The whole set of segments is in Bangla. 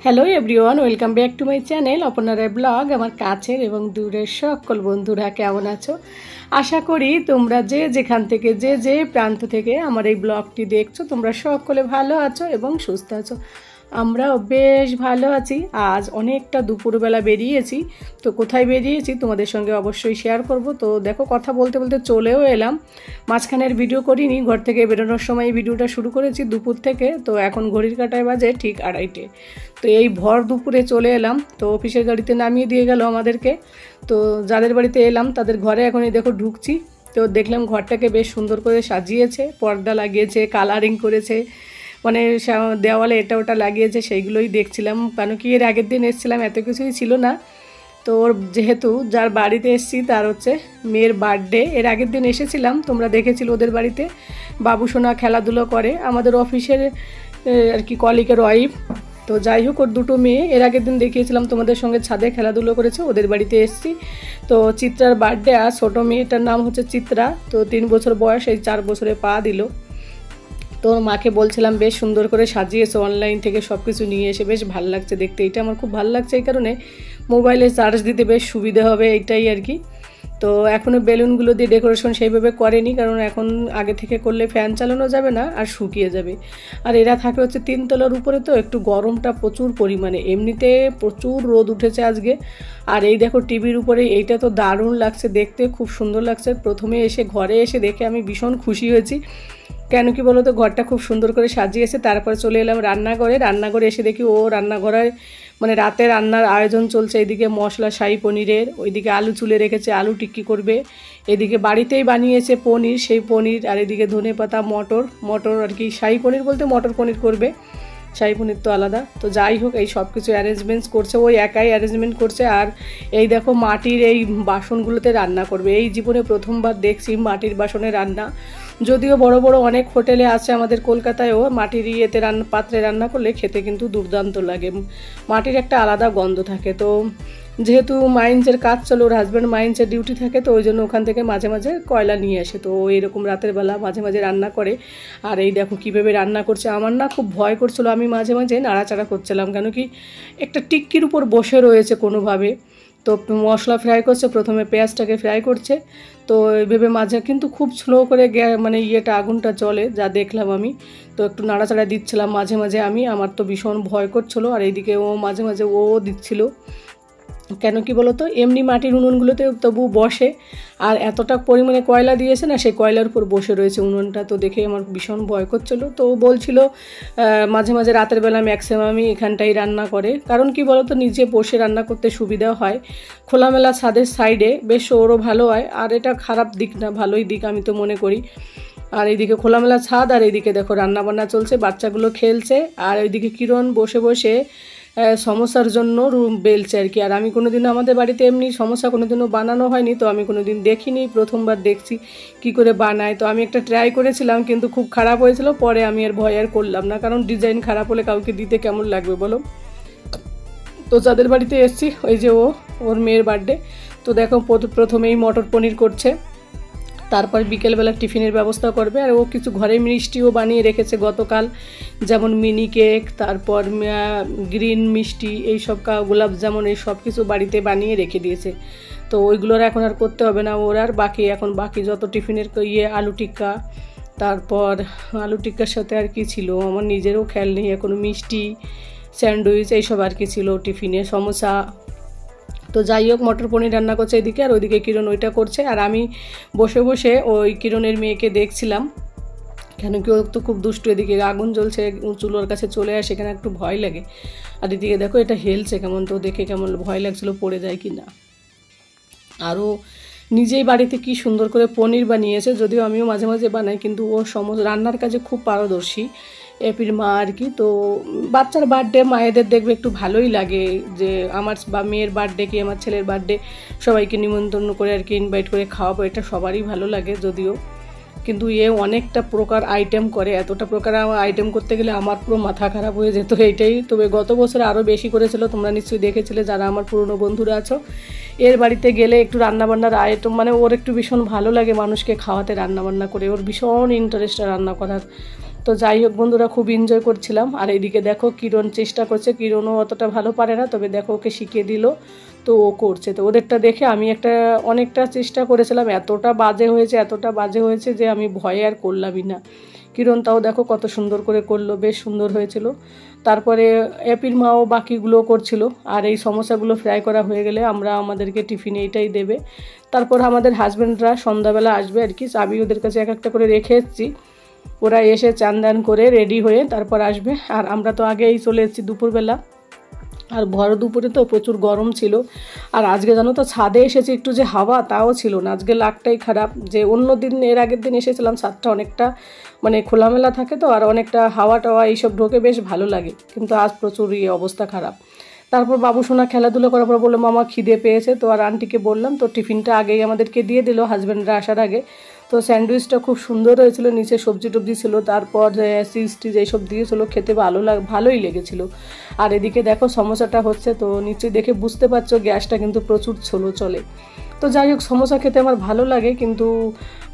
Hello everyone, welcome back to my channel Aparna blog. আমার কাছের এবং দূরের সকল বন্ধুরা কেমন আছো? আশা করি তোমরা যে যেখান থেকে যে প্রান্ত থেকে আমার এই ব্লগটি দেখছো তোমরা সকলে ভালো আছো এবং সুস্থ আছো। আমরাও বেশ ভালো আছি। আজ অনেকটা দুপুরবেলা বেরিয়েছি, তো কোথায় বেরিয়েছি তোমাদের সঙ্গে অবশ্যই শেয়ার করব। তো দেখো, কথা বলতে বলতে চলেও এলাম, মাঝখানের ভিডিও করিনি, ঘর থেকে বেরোনোর সময় ভিডিওটা শুরু করেছি দুপুর থেকে। তো এখন ঘড়ির কাঁটায় বাজে ঠিক 2:30। তো এই ভর দুপুরে চলে এলাম, তো অফিসের গাড়িতে নামিয়ে দিয়ে গেল আমাদেরকে। তো যাদের বাড়িতে এলাম তাদের ঘরে এখন এই দেখো ঢুকছি। তো দেখলাম ঘরটাকে বেশ সুন্দর করে সাজিয়েছে, পর্দা লাগিয়েছে, কালারিং করেছে, মানে দেওয়ালে এটা ওটা লাগিয়েছে, সেইগুলোই দেখছিলাম। কেন কি এর আগের দিন এসেছিলাম, এত কিছুই ছিল না। তো ওর যেহেতু যার বাড়িতে এসেছি তার হচ্ছে মেয়ের বার্থডে, এর আগের দিন এসেছিলাম, তোমরা দেখেছিল ওদের বাড়িতে বাবু সোনা খেলাধুলো করে, আমাদের অফিসের আর কি কলিগের ওয়াইফ। তো যাই হোক, ওর দুটো মেয়ে এর আগের দিন দেখিয়েছিলাম তোমাদের সঙ্গে, ছাদে খেলাধুলো করেছে, ওদের বাড়িতে এসেছি। তো চিত্রার বার্থডে, আর ছোটো মেয়েটার নাম হচ্ছে চিত্রা, তো 3 বছর বয়স, এই 4 বছরে পা দিল। তো মাকে বলছিলাম বেশ সুন্দর করে সাজিয়েছে, অনলাইন থেকে সব কিছু নিয়ে এসে বেশ ভালো লাগছে দেখতে। এটা আমার খুব ভালো লাগছে, এই কারণে মোবাইলে চার্জ দিতে বেশ সুবিধা হবে, এইটাই আর কি। তো এখনও বেলুনগুলো দিয়ে ডেকোরেশন সেইভাবে করেনি, কারণ এখন আগে থেকে করলে ফ্যান চালানো যাবে না আর শুকিয়ে যাবে। আর এরা থাকে হচ্ছে 3 তলার উপরে, তো একটু গরমটা প্রচুর পরিমাণে, এমনিতে প্রচুর রোদ উঠেছে আজকে। আর এই দেখো টিভির উপরে, এইটা তো দারুণ লাগছে দেখতে, খুব সুন্দর লাগছে। প্রথমে এসে ঘরে এসে দেখে আমি ভীষণ খুশি হয়েছি, কেন কি বলো তো, ঘরটা খুব সুন্দর করে সাজিয়েছে। তারপরে চলে এলাম রান্নাঘরে এসে দেখি ও রান্নাঘরে মানে রাতে রান্নার আয়োজন চলছে। এদিকে মশলা শাহী পনিরের, ওইদিকে আলু চুলে রেখেছে, আলু টিক্কি করবে। এদিকে বাড়িতেই বানিয়েছে পনির, সেই পনির। আর এদিকে ধনেপাতা, মটর আর কি, শাহী পনির বলতে মটর পনির করবে, শাহী পনির তো আলাদা। তো যাই হোক, এই সব কিছু অ্যারেঞ্জমেন্টস করছে, ওই একাই অ্যারেঞ্জমেন্ট করছে। আর এই দেখো মাটির এই বাসনগুলোতে রান্না করবে, এই জীবনে প্রথমবার দেখছি মাটির বাসনে রান্না। যদিও বড় বড় অনেক হোটেলে আছে আমাদের কলকাতায়ও, মাটির ইয়েতে পাত্রে রান্না করলে খেতে কিন্তু দুর্দান্ত লাগে, মাটির একটা আলাদা গন্ধ থাকে। তো যেহেতু মাইন্সের কাজ চলে, ওর হাজব্যান্ড মাইন্সের ডিউটি থাকে, তো ওই জন্য ওখান থেকে মাঝে মাঝে কয়লা নিয়ে আসে, তো এরকম রাতের বেলা মাঝে মাঝে রান্না করে। আর এই দেখো কীভাবে রান্না করছে, আমার না খুব ভয় করছিল, আমি মাঝে মাঝে নাড়াচাড়া করছিলাম, কেন কি একটা টিক্কির উপর বসে রয়েছে কোনোভাবে। তো মশলা ফ্রাই করছে, প্রথমে পেঁয়াজটাকে ফ্রাই করছে, তো এইভাবে মাঝে কিন্তু খুব স্লো করে মানে ইয়েটা আগুনটা চলে, যা দেখলাম আমি। তো একটু নাড়াচাড়া দিচ্ছিলাম মাঝে মাঝে আমি, আমার তো ভীষণ ভয় করছিলো। আর এইদিকে ও মাঝে মাঝে ও দিচ্ছিল, কেন কি বলো তো, এমনি মাটির উনুনগুলোতে তবু বসে, আর এতটা পরিমাণে কয়লা দিয়েছে না, সেই কয়লার উপর বসে রয়েছে উনুনটা, তো দেখে আমার ভীষণ ভয় করছিল। তো বলছিল মাঝে মাঝে রাতের বেলা ম্যাক্সিমামই এখানটাই রান্না করে, কারণ কি বলো তো, নিজে বসে রান্না করতে সুবিধা হয়, খোলামেলা ছাদের সাইডে বেশ ওরও ভালো হয়। আর এটা খারাপ দিক না, ভালোই দিক আমি তো মনে করি। আর এইদিকে খোলামেলা ছাদ, আর এইদিকে দেখো রান্নাবান্না চলছে, বাচ্চাগুলো খেলছে, আর ওইদিকে কিরণ বসে বসে সমস্যার জন্য বেলছে আর কি। আর আমি কোনোদিনও আমাদের বাড়িতে এমনি সমস্যা কোনোদিনও বানানো হয়নি, তো আমি কোনোদিন দেখিনি, প্রথমবার দেখছি কি করে বানায়। তো আমি একটা ট্রাই করেছিলাম, কিন্তু খুব খারাপ হয়েছিল, পরে আমি আর ভয় আর করলাম না, কারণ ডিজাইন খারাপ হলে কাউকে দিতে কেমন লাগবে বলো। তো যাদের বাড়িতে এসছি, ওই যে ওর মেয়ের বার্থডে, তো দেখো প্রথমেই মটর পনির করছে, তারপর বিকেলবেলা টিফিনের ব্যবস্থা করবে। আর ও কিছু ঘরে মিষ্টিও বানিয়ে রেখেছে গতকাল, যেমন মিনি কেক, তারপর গ্রিন মিষ্টি, এইসব গোলাপ জামুন, এই সব কিছু বাড়িতে বানিয়ে রেখে দিয়েছে। তো ওইগুলোর এখন আর করতে হবে না ওর, আর বাকি যত টিফিনের আলু টিক্কা, তারপর আলু টিক্কার সাথে আর কি ছিল আমার নিজেরও খেয়াল নেই এখন, মিষ্টি, স্যান্ডউইচ, এইসব আর কি ছিল টিফিনে, সমোসা। তো যাই হোক, মটর পনির রান্না করছে এদিকে, আর ওইদিকে কিরণ ওইটা করছে। আর আমি বসে বসে ওই কিরণের মেয়েকে দেখছিলাম, কেন কি ও তো খুব দুষ্টু, এদিকে আগুন জ্বলছে, চুলোর কাছে চলে আসে, সেখানে একটু ভয় লাগে। আর এদিকে দেখো এটা হেলছে কেমন, তো দেখে কেমন ভয় লাগছিলো পড়ে যায় কি না। আরও নিজেই বাড়িতে কি সুন্দর করে পনির বানিয়েছে, যদিও আমিও মাঝে মাঝে বানাই, কিন্তু ও রান্নার কাজে খুব পারদর্শী এপির মা আর কি। তো বাচ্চার বার্থডে মায়েদের দেখবে একটু ভালোই লাগে, যে আমার বা মেয়ের বার্থডে কি আমার ছেলের বার্থডে সবাইকে নিমন্ত্রণ করে আর কি ইনভাইট করে খাওয়াবো, এটা সবারই ভালো লাগে যদিও। কিন্তু অনেকটা প্রকার আইটেম করে, এতটা প্রকার আইটেম করতে গেলে আমার পুরো মাথা খারাপ হয়ে যেত এইটাই। তবে গত বছর আরও বেশি করেছিল, তোমরা নিশ্চয়ই দেখেছিলে যারা আমার পুরনো বন্ধুরা আছো। এর বাড়িতে গেলে একটু রান্নাবান্নার আইটেম, মানে ওর একটু ভীষণ ভালো লাগে মানুষকে খাওয়াতে রান্নাবান্না করে, ওর ভীষণ ইন্টারেস্ট রান্না করার। তো যাই হোক বন্ধুরা, খুব এনজয় করছিলাম। আর এইদিকে দেখো কিরণ চেষ্টা করছে, কিরণও অতটা ভালো পারে না, তবে দেখো ওকে শিখিয়ে দিল, তো ও করছে। তো ওদেরটা দেখে আমি অনেকটা চেষ্টা করেছিলাম, এতটা বাজে হয়েছে যে আমি ভয়ে আর করলামই না। কিরণ তাও দেখো কত সুন্দর করে করলো, বেশ সুন্দর হয়েছিল। তারপরে অ্যাপির মাও বাকিগুলো করছিল। আর এই সমোসাগুলো ফ্রাই করা হয়ে গেলে আমাদেরকে টিফিনে এইটাই দেবে। তারপর আমাদের হাজব্যান্ডরা সন্ধ্যাবেলা আসবে আর কি, চাবি ওদের কাছে এক একটা করে রেখে এসেছি। ওরা এসে চান দান করে রেডি হয়ে তারপর আসবে। আর আমরা তো আগেই চলে এসেছি দুপুরবেলা। আর ভর দুপুরে তো প্রচুর গরম ছিল। আর আজকে জানো তো ছাদে এসেছি, একটু যে হাওয়া তাও ছিল না। আজকে লাকটাই খারাপ, যে অন্য দিন এর আগের দিন এসেছিলাম ছাদটা অনেকটা মানে খোলামেলা থাকে তো, আর অনেকটা হাওয়া টাওয়া এইসব ঢোকে, বেশ ভালো লাগে। কিন্তু আজ প্রচুর অবস্থা খারাপ। তারপর বাবু সোনা খেলাধুলো করার পর বললো মামা খিদে পেয়েছে। তো আর আন্টিকে বললাম, তো টিফিনটা আগেই আমাদেরকে দিয়ে দিল হাজব্যান্ডরা আসার আগে। তো স্যান্ডউইচটা খুব সুন্দর হয়েছিল, নিচে সবজি টবজি ছিল, তারপর চিজ টিজ এইসব দিয়েছিলো, খেতে ভালোই লেগেছিলো। আর এদিকে দেখো সমোসাটা হচ্ছে, তো নিচে দেখে বুঝতে পারছো গ্যাসটা কিন্তু প্রচুর স্লো চলে। তো যাই হোক, সমোসা খেতে আমার ভালো লাগে, কিন্তু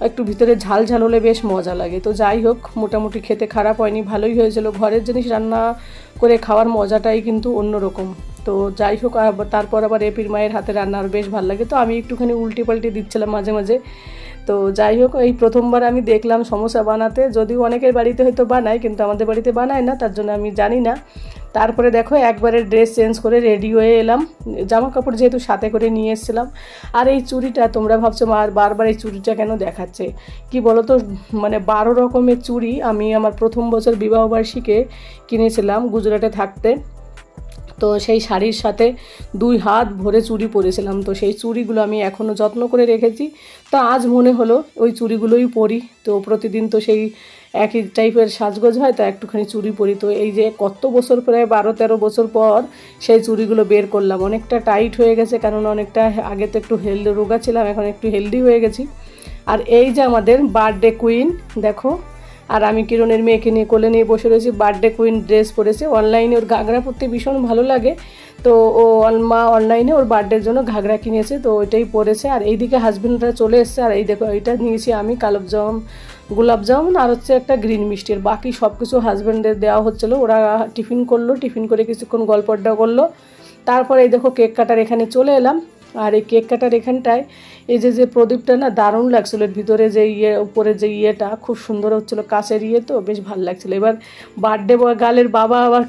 একটু ভিতরে ঝাল ঝাল হলে বেশ মজা লাগে। তো যাই হোক, মোটামুটি খেতে খারাপ হয়নি, ভালোই হয়েছিল। ঘরের জিনিস রান্না করে খাওয়ার মজাটাই কিন্তু অন্যরকম। তো যাই হোক, তারপর আবার এপির মায়ের হাতে রান্না আর বেশ ভালো লাগে। তো আমি একটুখানি উল্টে পাল্টে দিচ্ছিলাম মাঝে মাঝে। তো যাই হোক, এই প্রথমবার আমি দেখলাম সমোসা বানাতে, যদিও অনেকের বাড়িতে হয়তো বানায়, কিন্তু আমাদের বাড়িতে বানায় না, তার জন্য আমি জানি না। তারপরে দেখো একবারে ড্রেস চেঞ্জ করে রেডি হয়ে এলাম, জামা কাপড় যেহেতু সাথে করে নিয়ে এসেছিলাম। আর এই চুড়িটা তোমরা ভাবছো বারবার এই চুড়িটা কেন দেখাচ্ছে, কি বলো তো, মানে 12 রকমের চুড়ি আমি আমার প্রথম বছর বিবাহবার্ষিকে কিনেছিলাম গুজরাটে থাকতে। তো সেই শাড়ির সাথে 2 হাত ভরে চুড়ি পরেছিলাম। তো সেই চুড়িগুলো আমি এখনও যত্ন করে রেখেছি। তো আজ মনে হলো ওই চুড়িগুলোই পরি। তো প্রতিদিন তো সেই একই টাইপের সাজগোজ হয়, তো একটুখানি চুড়ি পরি। তো এই যে কত বছর, প্রায় 12-13 বছর পর সেই চুড়িগুলো বের করলাম। অনেকটা টাইট হয়ে গেছে, কারণ অনেকটা আগে তো একটু রোগা ছিলাম, এখন একটু হেলদি হয়ে গেছি। আর এই যে আমাদের বার্থডে কুইন দেখো, আর আমি কিরণের মেয়েকে নিয়ে কোলে নিয়ে বসে রয়েছি। বার্থডে কুইন ড্রেস পরেছে, অনলাইনে ওর ঘাগরা পরতে ভীষণ ভালো লাগে। তো ও অনলাইনে ওর বার্থডের জন্য ঘাগরা কিনেছে, তো ওইটাই পরেছে। আর এইদিকে হাজব্যান্ডরা চলে এসছে। আর এই দেখো, এইটা নিয়েছি আমি গোলাপ জামুন আর হচ্ছে একটা গ্রিন মিষ্টির, বাকি সব কিছু হাজব্যান্ডের দেওয়া হচ্ছিলো। ওরা টিফিন করলো, টিফিন করে কিছুক্ষণ গল্প আড্ডা করলো। তারপরে এই দেখো কেক কাটার এখানে চলে এলাম। আর এই কেক কাটার এখানটায় এই যে প্রদীপটা না দারুণ লাগছিলো, এর ভিতরে যে উপরে যে ইয়েটা খুব সুন্দর হচ্ছিলো, কাছের তো বেশ ভালো লাগছিলো। এবার বার্থডে গালের বাবা আবার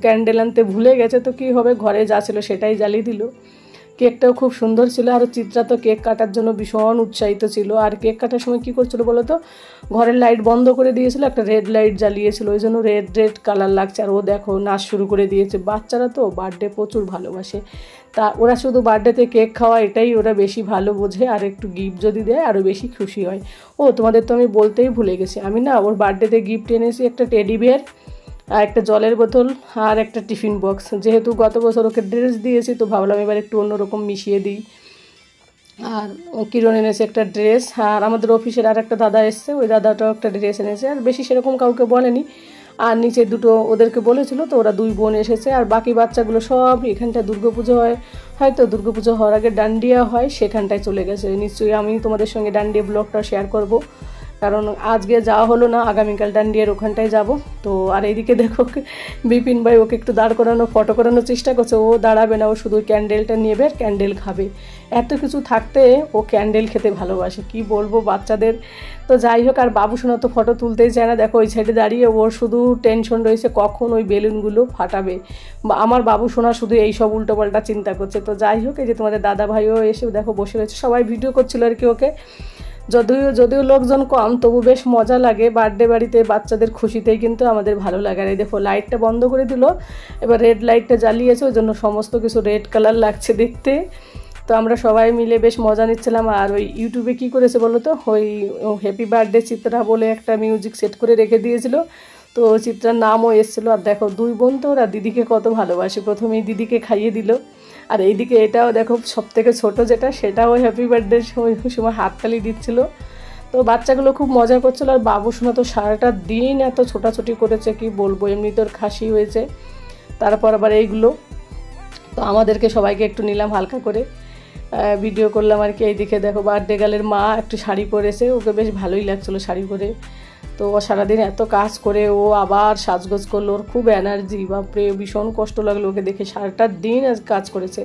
ক্যান্ডেল আনতে ভুলে গেছে, তো কী হবে, ঘরে যা ছিল সেটাই জ্বালিয়ে দিল। কেকটাও খুব সুন্দর ছিল। আর চিত্রা তো কেক কাটার জন্য ভীষণ উৎসাহিত ছিল। আর কেক কাটার সময় কী করছিল বলো তো, ঘরের লাইট বন্ধ করে দিয়েছিল, একটা রেড লাইট জ্বালিয়েছিল, ওই জন্য রেড কালার লাগছে। আর ও দেখো নাচ শুরু করে দিয়েছে। বাচ্চারা তো বার্থডে প্রচুর ভালোবাসে, তা ওরা শুধু বার্থডেতে কেক খাওয়া এটাই ওরা বেশি ভালো বোঝে। আর একটু গিফট যদি দেয় আরও বেশি খুশি হয়। ও তোমাদের তো আমি বলতেই ভুলে গেছি, আমি না ওর বার্থডেতে গিফট এনেছি একটা টেডি বিয়ার, আর একটা জলের বোতল, আর একটা টিফিন বক্স। যেহেতু গত বছর ওকে ড্রেস দিয়েছি, তো ভাবলাম এবার একটু অন্যরকম মিশিয়ে দিই। আর কিরণ এনেছে একটা ড্রেস। আর আমাদের অফিসের আর একটা দাদা এসছে, ওই দাদাটাও একটা ড্রেস এনেছে। আর বেশি সেরকম কাউকে বলেনি। আর নিচে দুটো ওদেরকে বলেছিল, তো ওরা 2 বোন এসেছে। আর বাকি বাচ্চাগুলো সব এখানটায় দুর্গাপুজো হয়, হয়তো দুর্গাপুজো হওয়ার আগে ডান্ডিয়া হয়, সেখানটায় চলে গেছে। নিশ্চয়ই আমি তোমাদের সঙ্গে ডান্ডিয়া ব্লগটা শেয়ার করব, কারণ আজকে যাওয়া হলো না, আগামীকাল ডান্ডিয়ার ওখানটায় যাব। তো আর এইদিকে দেখো বিপিন ভাই ওকে একটু ফটো করানোর চেষ্টা করছে। ও দাঁড়াবে না, ও শুধু ক্যান্ডেলটা নেবে, ক্যান্ডেল খাবে। এত কিছু থাকতে ও ক্যান্ডেল খেতে ভালোবাসে, কি বলবো বাচ্চাদের। তো যাই হোক, আর বাবু সোনা তো ফটো তুলতেই চায় না। দেখো ওই সাইডে দাঁড়িয়ে ওর শুধু টেনশন রয়েছে কখন ওই বেলুনগুলো ফাটাবে। আমার বাবু সোনা শুধু এই সব উল্টোপাল্টা চিন্তা করছে। তো যাই হোক, এই যে তোমাদের দাদা ভাইও এসে দেখো বসে রয়েছে, সবাই ভিডিও করছিল আর কি ওকে। যদিও লোকজন কম, তবু বেশ মজা লাগে। বার্থডে বাড়িতে বাচ্চাদের খুশিতেই কিন্তু আমাদের ভালো লাগে। আর এই দেখো লাইটটা বন্ধ করে দিল, এবার রেড লাইটটা জ্বালিয়েছে, ওই জন্য সমস্ত কিছু রেড কালার লাগছে দেখতে। তো আমরা সবাই মিলে বেশ মজা নিচ্ছিলাম। আর ওই ইউটিউবে কী করেছে বলো তো, ওই হ্যাপি বার্থডে চিত্রা বলে একটা মিউজিক সেট করে রেখে দিয়েছিল, তো চিত্রার নামও এসেছিলো। আর দেখো 2 বোন তো ওরা দিদিকে কত ভালোবাসে, প্রথমেই দিদিকে খাইয়ে দিল। আর এইদিকে এটাও দেখো সবথেকে ছোটো যেটা, সেটাও হ্যাপি বার্থডে সময় হাততালি দিচ্ছিলো। তো বাচ্চাগুলো খুব মজা করছিলো। আর বাবু সোনা তো সারাটা দিন এত ছোটাছুটি করেছে, কি বলবো, এমনি তোর খাসি হয়েছে, তারপর আবার এইগুলো। তো আমাদেরকে সবাইকে একটু নিলাম হালকা করে, ভিডিও করলাম আর কি। এইদিকে দেখো বার্থডে গার্লের মা একটু শাড়ি পরেছে, ওকে বেশ ভালোই লাগছিলো শাড়ি পরে। তো সারাদিন এত কাজ করে ও আবার সাজগোজ করলো, ওর খুব এনার্জি, বাপরে ভীষণ কষ্ট লাগলো ওকে দেখে, সারাটা দিন আজ কাজ করেছে।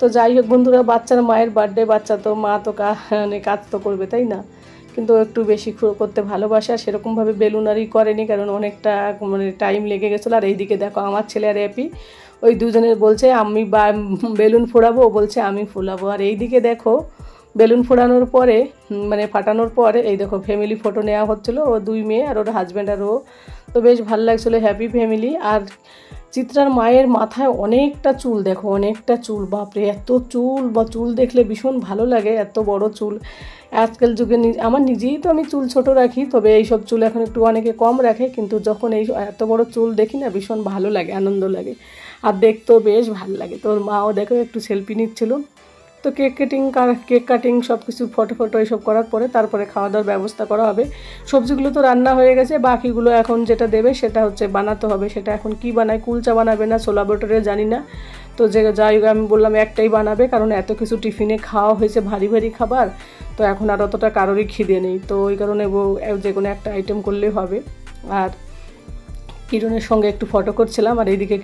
তো যাই হোক বন্ধুরা, বাচ্চার মায়ের বার্থডে, বাচ্চা তো মা তো মানে কাজ তো করবে তাই না, কিন্তু একটু বেশি করতে ভালোবাসে, আর সেরকমভাবে বেলুনারি করেনি কারণ অনেকটা মানে টাইম লেগে গেছিলো। আর এইদিকে দেখো আমার ছেলে আর অ্যাপি ওই দুজনের বলছে আমি বেলুন ফোড়াবো, ও বলছে আমি ফোলাবো। আর এইদিকে দেখো বেলুন ফোড়ানোর পরে মানে ফাটানোর পরে এই দেখো ফ্যামিলি ফটো নেওয়া হচ্ছিলো, ও দুই মেয়ে আর ওর হাজব্যান্ড আর ও, তো বেশ ভালো লাগছিলো, হ্যাপি ফ্যামিলি। আর চিত্রার মায়ের মাথায় অনেকটা চুল, দেখো অনেকটা চুল, বাপরে এত চুল, বা চুল দেখলে ভীষণ ভালো লাগে, এত বড় চুল। আজকাল যুগে আমার নিজেই তো আমি চুল ছোট রাখি, তবে এইসব চুল এখন একটু অনেকে কম রাখে, কিন্তু যখন এই এত বড় চুল দেখি না ভীষণ ভালো লাগে, আনন্দ লাগে, আর দেখতেও বেশ ভালো লাগে। তোর মাও দেখো একটু সেলফি নিচ্ছিল। তো কেক কাটিং সব কিছু ফটো এইসব করার পরে তারপরে খাওয়া দাওয়ার ব্যবস্থা করা হবে। সবজিগুলো তো রান্না হয়ে গেছে, বাকিগুলো এখন যেটা দেবে সেটা হচ্ছে বানাতে হবে। সেটা এখন কি বানায়, কুলচা বানাবে না ছোলা বটরে জানি না, তো যাই হোক আমি বললাম একটাই বানাবে, কারণ এত কিছু টিফিনে খাওয়া হয়েছে, ভারী ভারী খাবার, তো এখন আর অতটা কারোরই খিদে নেই, তো ওই কারণে যে কোনো একটা আইটেম করলেই হবে। আর কিরণের সঙ্গে একটু ফটো করছিলাম, আর এইদিকে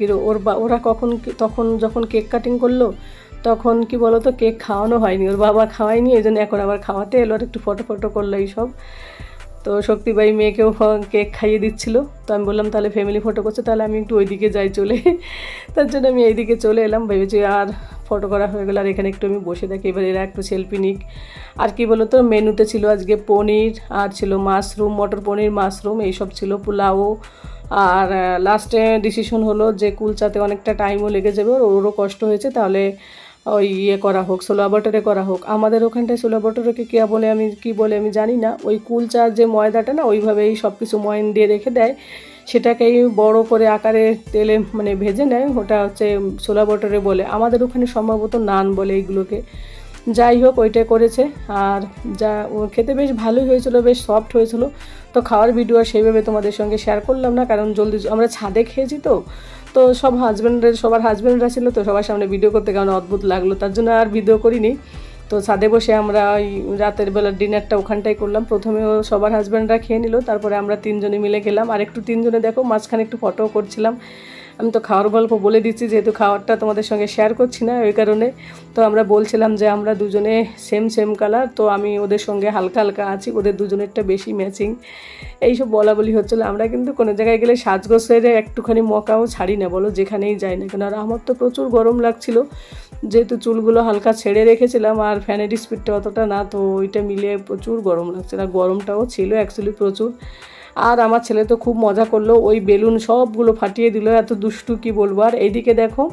ওরা তখন যখন কেক কাটিং করলো তখন কি বলো তো কেক খাওয়ানো হয়নি, ওর বাবা খাওয়ায়নি, এই জন্য এখন আবার খাওয়াতে এলো, আর একটু ফটো করলো এইসব। তো শক্তিবাই মেয়েকেও কেক খাইয়ে দিচ্ছিলো, তো আমি বললাম তাহলে ফ্যামিলি ফটো করছে, তাহলে আমি একটু ওইদিকে যাই চলে, তার জন্য আমি এইদিকে চলে এলাম, ভেবেছি আর ফটো করা হয়ে গেলো, আর এখানে একটু আমি বসে থাকি, এবার এরা একটু সেলফি নিক। আর কি বলো তো মেনুতে ছিল আজকে পনির, আর ছিল মাশরুম, মটর পনির মাশরুম এইসব ছিল, পোলাও। আর লাস্টে ডিসিশন হলো যে কুলচাতে অনেকটা টাইমও লেগে যাবে, ওরও কষ্ট হয়েছে, তাহলে ওই করা হোক, ছোলা বটরে করা হোক। আমাদের ওখানটায় ছোলা বটরকে কি বলে আমি জানি না, ওই কুলচার যে ময়দাটা না ওইভাবেই সব কিছু ময়ন দিয়ে রেখে দেয়, সেটাকেই বড় করে আকারে তেলে মানে ভেজে নেয়, ওটা হচ্ছে ছোলা বটরে বলে, আমাদের ওখানে সম্ভবত নান বলে এইগুলোকে। যাই হোক ওইটা করেছে, আর খেতে বেশ ভালোই হয়েছিল, বেশ সফট হয়েছিল। তো খাওয়ার ভিডিও আর সেইভাবে তোমাদের সঙ্গে শেয়ার করলাম না, কারণ জলদি আমরা ছাদে খেয়েছি, তো সবার হাজব্যান্ডরা ছিল, তো সবার সামনে ভিডিও করতে কেমন অদ্ভুত লাগলো, তার জন্য আর ভিডিও করিনি। তো ছাদে বসে আমরা ওই রাতের বেলার ডিনারটা ওখানটাই করলাম, প্রথমেও সবার হাজব্যান্ডরা খেয়ে নিল, তারপরে আমরা তিনজনে মিলে গেলাম, আর একটু তিনজনে দেখো মাঝখানে একটু ফটোও করছিলাম। আমি তো খাওয়ার গল্প বলে দিচ্ছি, যেহেতু খাওয়ারটা তোমাদের সঙ্গে শেয়ার করছি না ওই কারণে। তো আমরা বলছিলাম যে আমরা দুজনে সেম কালার, তো আমি ওদের সঙ্গে হালকা হালকা আছি, ওদের দুজনেরটা বেশি ম্যাচিং, এইসব বলাবলি হচ্ছিলো। আমরা কিন্তু কোনো জায়গায় গেলে সাজগোজের একটুখানি মকাও ছাড়ি না, বলো যেখানেই যাই না কেন। আর আমার তো প্রচুর গরম লাগছিল, যেহেতু চুলগুলো হালকা ছেড়ে রেখেছিলাম, আর ফ্যানের স্পিডটা অতটা না, তো ওইটা মিলিয়ে প্রচুর গরম লাগছিল, আর গরমটাও ছিল অ্যাকচুয়ালি প্রচুর। আর আমার ছেলে তো খুব মজা করলো, ওই বেলুন সবগুলো ফাটিয়ে দিল, এত দুষ্টু কি বলবো। আর এইদিকে দেখো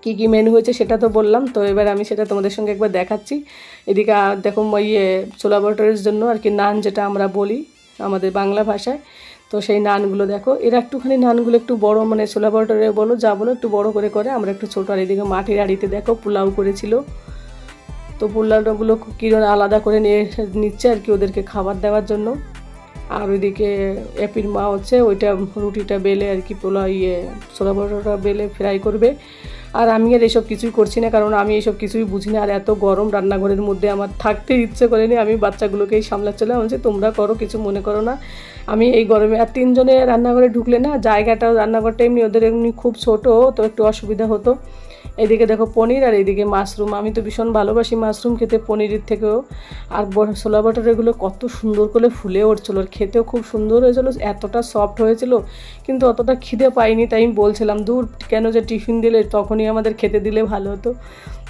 কি মেনু হয়েছে সেটা তো বললাম, তো এবার আমি সেটা তোমাদের সঙ্গে একবার দেখাচ্ছি। এদিকে দেখো ছোলা বটরের জন্য আর কি নান, যেটা আমরা বলি আমাদের বাংলা ভাষায়, তো সেই নানগুলো দেখো, এরা একটুখানি নানগুলো একটু বড়, মানে ছোলা বটরে বলো যা বলো একটু বড় করে, আমরা একটু ছোটো। আর এদিকে মাটির হাঁড়িতে দেখো পোলাও করেছিল, তো পোলাওগুলো কিরণ আলাদা করে নিচ্ছে আর কি ওদেরকে খাবার দেওয়ার জন্য। আর ওইদিকে অ্যাপির মা হচ্ছে ওইটা রুটিটা বেলে আর কি ছোলা বড়াটা বেলে ফ্রাই করবে। আর আমি আর এসব কিছুই করছি না, কারণ আমি এসব কিছুই বুঝি না, আর এত গরম রান্নাঘরের মধ্যে আমার থাকতে ইচ্ছে করেনি, আমি বাচ্চাগুলোকেই সামলাচ্ছিলাম, বলছি তোমরা করো, কিছু মনে করো না। আমি এই গরমে আর তিনজনে রান্নাঘরে ঢুকলে না জায়গাটা, রান্নাঘরটা ওদের এমনি খুব ছোটো, তো একটু অসুবিধা হতো। এইদিকে দেখো পনির, আর এইদিকে মাশরুম, আমি তো ভীষণ ভালোবাসি মাশরুম খেতে পনিরের থেকেও। আর ছোলা বটরেগুলো কত সুন্দর করে ফুলে উঠছিলো, আর খেতেও খুব সুন্দর হয়েছিল, এতটা সফট হয়েছিল, কিন্তু অতটা খিদে পাইনি, তাই আমি বলছিলাম দূর কেন যে টিফিন দিলে, তখনই আমাদের খেতে দিলে ভালো হতো।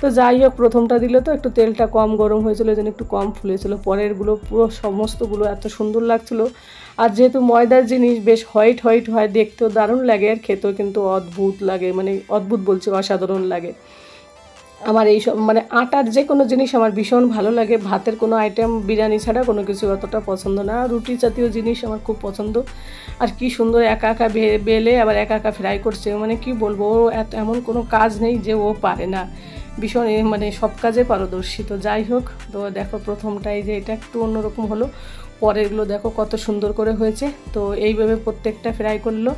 তো যাই হোক প্রথমটা দিলে তো একটু তেলটা কম গরম হয়েছিল, এই জন্য একটু কম ফুলেছিল, পরেরগুলো পুরো সমস্তগুলো এত সুন্দর লাগছিলো। আর যেহেতু ময়দার জিনিস বেশ হোয়াইট হয়, দেখতেও দারুণ লাগে, আর খেতেও কিন্তু অদ্ভুত লাগে, মানে অদ্ভুত বলছি অসাধারণ লাগে। আমার এইসব মানে আটার যে কোনো জিনিস আমার ভীষণ ভালো লাগে, ভাতের কোনো আইটেম বিরিয়ানি ছাড়া কোনো কিছু অতটা পছন্দ না, রুটি জাতীয় জিনিস আমার খুব পছন্দ। আর কি সুন্দর একা বেলে আবার একা ফ্রাই করছে, মানে কি বলবো, ও এমন কোনো কাজ নেই যে ও পারে না, ভীষণ মানে সব কাজে পারদর্শী। তো যাই হোক, তো দেখো প্রথমটাই যে এটা একটু অন্যরকম হলো, পরেরগুলো দেখো কত সুন্দর করে হয়েছে। তো এইভাবে প্রত্যেকটা ফ্রাই করলো,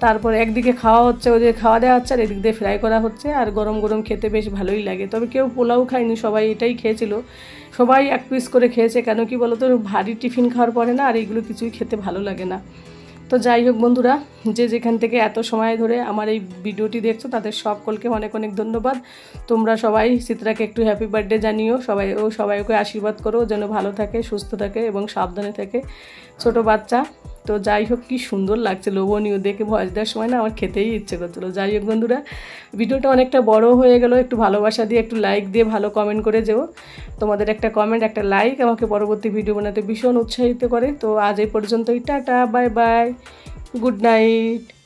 তারপর একদিকে খাওয়া হচ্ছে, ওদের খাওয়া দেওয়া হচ্ছে আর এদিক দিয়ে ফ্রাই করা হচ্ছে, আর গরম গরম খেতে বেশ ভালোই লাগে। তবে কেউ পোলাও খায়নি, সবাই এটাই খেয়েছিল। সবাই এক পিস করে খেয়েছে, কেন কি বলো তো, ভারী টিফিন খাওয়ার পরে না আর এইগুলো কিছুই খেতে ভালো লাগে না। তো যাই হোক বন্ধুরা, যে যেখান থেকে এত সময় ধরে আমার এই ভিডিওটি দেখছো তাদের সকলকে অনেক অনেক ধন্যবাদ। তোমরা সবাই চিত্রাকে একটু হ্যাপি বার্থডে জানিও, সবাই ওকে আশীর্বাদ করো যেন ভালো থাকে, সুস্থ থাকে এবং সাবধানে থাকে, ছোট বাচ্চা। তো যাই হোক, কি সুন্দর লাগছে, লোভনীয় দেখে ভয়েস দেওয়ার সময় না আমার খেতেই ইচ্ছে করছিলো। যাই হোক বন্ধুরা, ভিডিওটা অনেকটা বড় হয়ে গেল, একটু ভালোবাসা দিয়ে একটু লাইক দিয়ে ভালো কমেন্ট করে যেও। তোমাদের একটা কমেন্ট, একটা লাইক আমাকে পরবর্তী ভিডিও বানাতে ভীষণ উৎসাহিত করে। তো আজ এই পর্যন্তই, tata, bye bye, good night.